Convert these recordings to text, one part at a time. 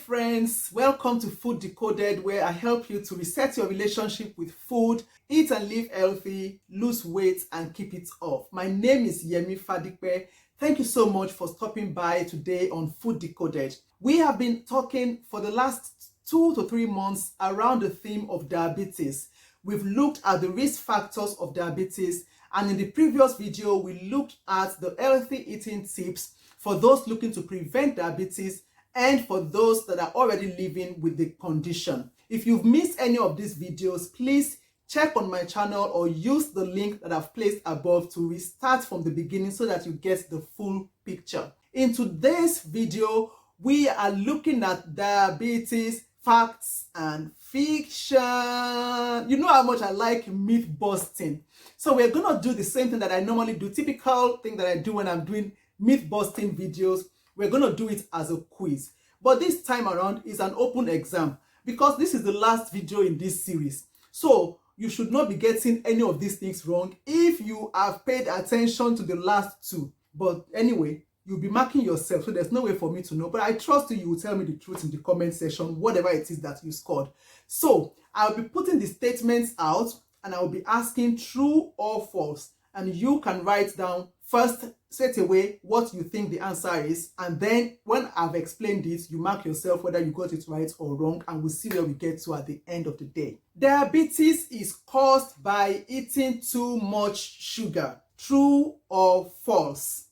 friends, welcome to Food Decoded, where I help you to reset your relationship with food, eat and live healthy, lose weight and keep it off. My name is Yemi Fadipe. Thank you so much for stopping by today on Food Decoded. We have been talking for the last 2 to 3 months around the theme of diabetes. We've looked at the risk factors of diabetes, and in the previous video we looked at the healthy eating tips for those looking to prevent diabetes and for those that are already living with the condition. If you've missed any of these videos, please check on my channel or use the link that I've placed above to restart from the beginning so that you get the full picture. In today's video, we are looking at diabetes facts and fiction. You know how much I like myth busting. So we're gonna do the same thing that I normally do, typical thing that I do when I'm doing myth busting videos. We're gonna do it as a quiz. But this time around is an open exam because this is the last video in this series. So you should not be getting any of these things wrong if you have paid attention to the last two. But anyway, you'll be marking yourself, so there's no way for me to know. But I trust you will tell me the truth in the comment section, whatever it is that you scored. So I'll be putting the statements out and I'll be asking true or false. And you can write down first straight away what you think the answer is, and then when I've explained it, you mark yourself whether you got it right or wrong, and we'll see where we get to at the end of the day. Diabetes is caused by eating too much sugar. True or false?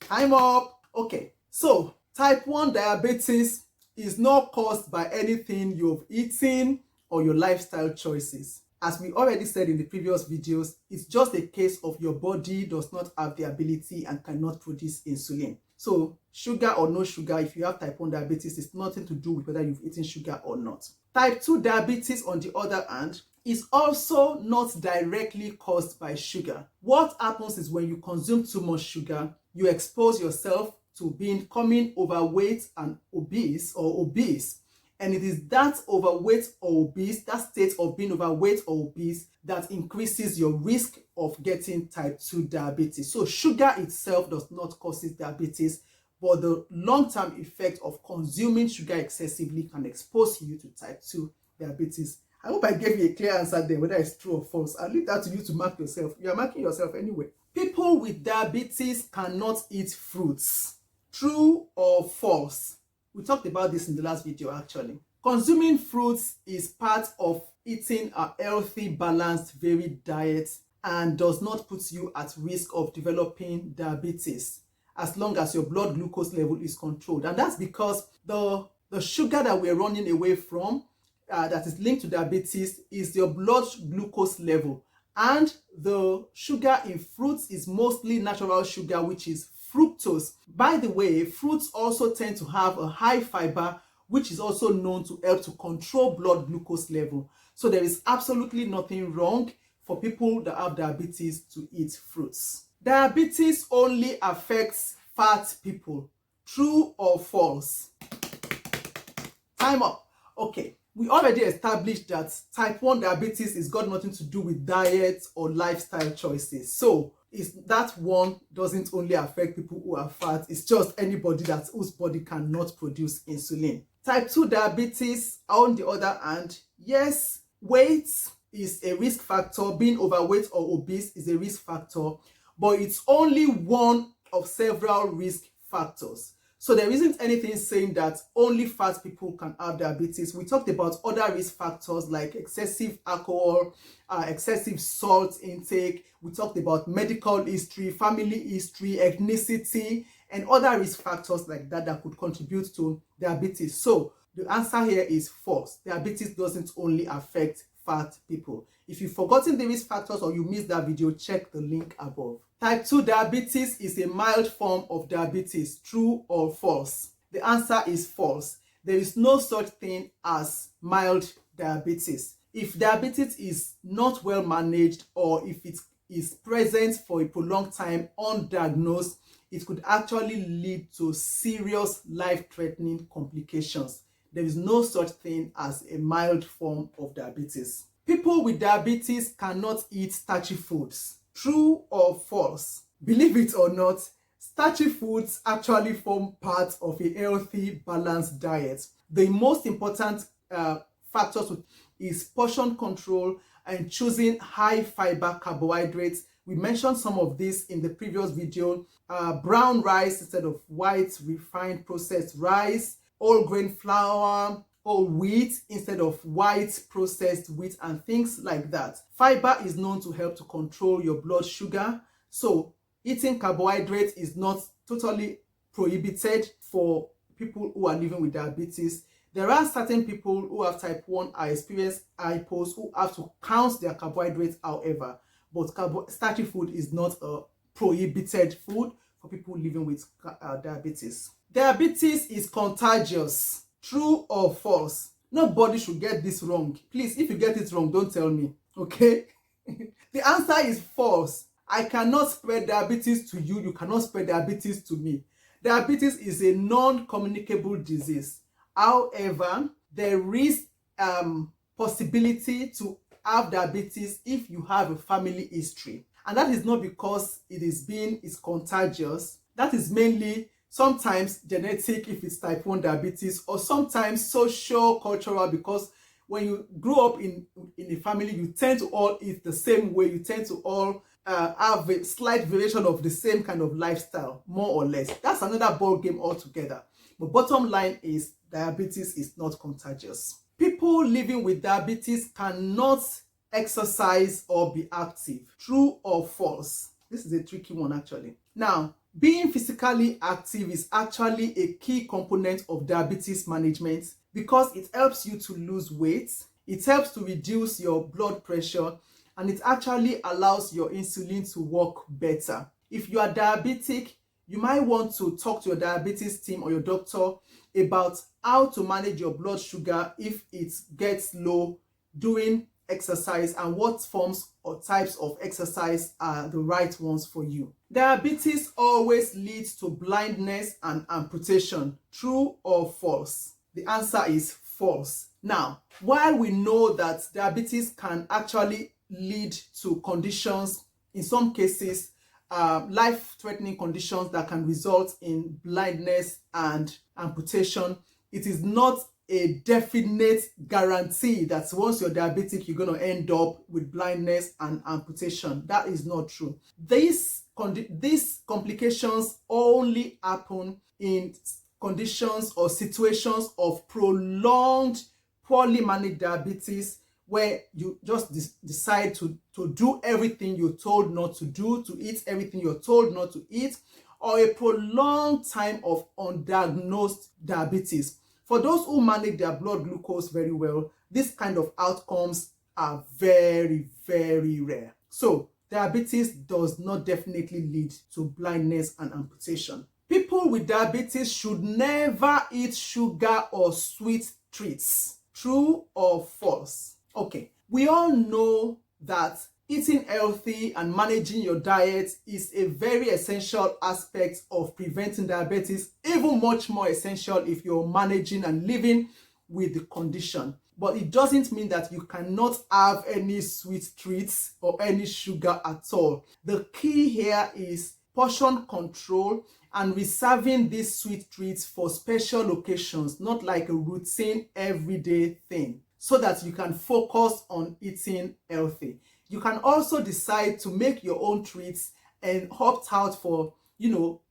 Time up. Okay, so type 1 diabetes is not caused by anything you've eaten or your lifestyle choices. As we already said in the previous videos, it's just a case of your body does not have the ability and cannot produce insulin. So sugar or no sugar, if you have type 1 diabetes, it's nothing to do with whether you've eaten sugar or not. Type 2 diabetes, on the other hand, is also not directly caused by sugar. What happens is when you consume too much sugar, you expose yourself to becoming overweight and obese. And it is that overweight or obese, that state of being overweight or obese, that increases your risk of getting type 2 diabetes. So sugar itself does not cause diabetes, but the long-term effect of consuming sugar excessively can expose you to type 2 diabetes. I hope I gave you a clear answer there, whether it's true or false. I'll leave that to you to mark yourself. You are marking yourself anyway. People with diabetes cannot eat fruits. True or false? We talked about this in the last video actually. Consuming fruits is part of eating a healthy, balanced, varied diet and does not put you at risk of developing diabetes as long as your blood glucose level is controlled. And that's because the sugar that we're running away from that is linked to diabetes is your blood glucose level. And the sugar in fruits is mostly natural sugar, which is fructose. By the way, fruits also tend to have a high fiber, which is also known to help to control blood glucose level. So there is absolutely nothing wrong for people that have diabetes to eat fruits. Diabetes only affects fat people. True or false? Time up. Okay, we already established that type 1 diabetes is got nothing to do with diet or lifestyle choices. So that one doesn't only affect people who are fat, it's just anybody whose body cannot produce insulin. Type 2 diabetes, on the other hand, yes, weight is a risk factor. Being overweight or obese is a risk factor, but it's only one of several risk factors. So there isn't anything saying that only fat people can have diabetes. We talked about other risk factors like excessive alcohol, excessive salt intake. We talked about medical history, family history, ethnicity, and other risk factors like that could contribute to diabetes. So the answer here is false. Diabetes doesn't only affect fat people. If you've forgotten the risk factors or you missed that video, check the link above. Type 2 diabetes is a mild form of diabetes. True or false? The answer is false. There is no such thing as mild diabetes. If diabetes is not well managed or if it is present for a prolonged time undiagnosed, it could actually lead to serious life-threatening complications. There is no such thing as a mild form of diabetes. People with diabetes cannot eat starchy foods. True or false? Believe it or not, Starchy foods actually form part of a healthy, balanced diet. The most important factors is portion control and choosing high fiber carbohydrates. We mentioned some of this in the previous video. Brown rice instead of white refined processed rice, whole grain flour, or wheat instead of white processed wheat, and things like that. Fiber is known to help to control your blood sugar, so eating carbohydrates is not totally prohibited for people who are living with diabetes. There are certain people who have type 1 are experiencing hypos who have to count their carbohydrates, however, but starchy food is not a prohibited food for people living with diabetes. Diabetes is contagious. True or false? Nobody should get this wrong. Please, if you get it wrong, don't tell me, okay? The answer is false. I cannot spread diabetes to you. You cannot spread diabetes to me. Diabetes is a non-communicable disease. However, there is possibility to have diabetes if you have a family history. And that is not because it is contagious. That is mainly sometimes genetic if it's type 1 diabetes, or sometimes social, cultural, because when you grow up in a family, you tend to all eat the same way. You tend to all have a slight variation of the same kind of lifestyle, more or less. That's another ball game altogether. But bottom line is diabetes is not contagious. People living with diabetes cannot exercise or be active. True or false? This is a tricky one actually. Now, being physically active is actually a key component of diabetes management because it helps you to lose weight, it helps to reduce your blood pressure, and it actually allows your insulin to work better. If you are diabetic, you might want to talk to your diabetes team or your doctor about how to manage your blood sugar if it gets low during exercise and what forms or types of exercise are the right ones for you. Diabetes always leads to blindness and amputation. True or false? The answer is false. Now, while we know that diabetes can actually lead to conditions, in some cases, life-threatening conditions that can result in blindness and amputation, it is not a definite guarantee that once you're diabetic, you're going to end up with blindness and amputation. That is not true. These complications only happen in conditions or situations of prolonged, poorly managed diabetes, where you just decide to do everything you're told not to do, to eat everything you're told not to eat, or a prolonged time of undiagnosed diabetes. For those who manage their blood glucose very well, this kind of outcomes are very, very rare. So, diabetes does not definitely lead to blindness and amputation. People with diabetes should never eat sugar or sweet treats. True or false? Okay, we all know that eating healthy and managing your diet is a very essential aspect of preventing diabetes, even much more essential if you're managing and living with the condition. But it doesn't mean that you cannot have any sweet treats or any sugar at all. The key here is portion control and reserving these sweet treats for special occasions, not like a routine everyday thing, so that you can focus on eating healthy. You can also decide to make your own treats and opt out for,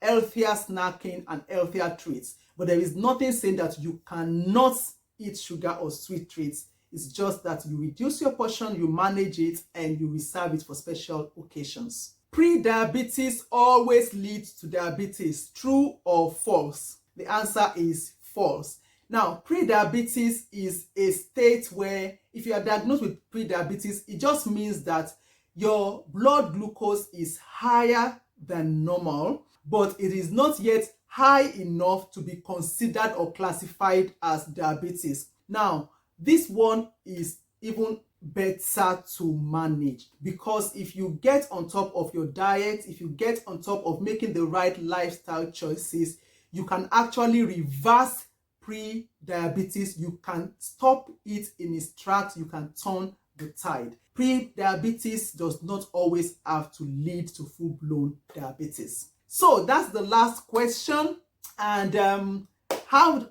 healthier snacking and healthier treats. But there is nothing saying that you cannot eat sugar or sweet treats. It's just that you reduce your portion, you manage it, and you reserve it for special occasions. Pre-diabetes always leads to diabetes. True or false? The answer is false. Now, pre-diabetes is a state where if you are diagnosed with pre-diabetes, it just means that your blood glucose is higher than normal, but it is not yet high enough to be considered or classified as diabetes. Now, this one is even better to manage, because if you get on top of your diet, if you get on top of making the right lifestyle choices, you can actually reverse pre-diabetes. You can stop it in its tracks. You can turn the tide. Pre-diabetes does not always have to lead to full-blown diabetes. So that's the last question. And how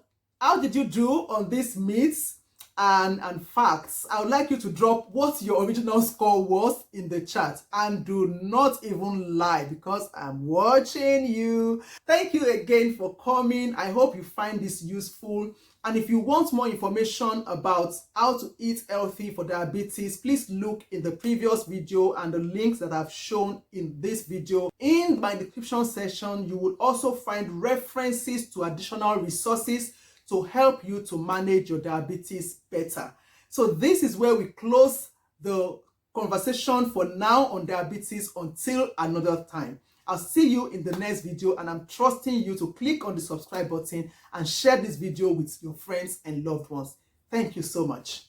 did you do on these myths and facts? I would like you to drop what your original score was in the chat, and do not even lie because I'm watching you. Thank you again for coming. I hope you find this useful. And if you want more information about how to eat healthy for diabetes, please look in the previous video and the links that I've shown in this video. In my description section, you will also find references to additional resources to help you to manage your diabetes better. So this is where we close the conversation for now on diabetes until another time. I'll see you in the next video, and I'm trusting you to click on the subscribe button and share this video with your friends and loved ones. Thank you so much.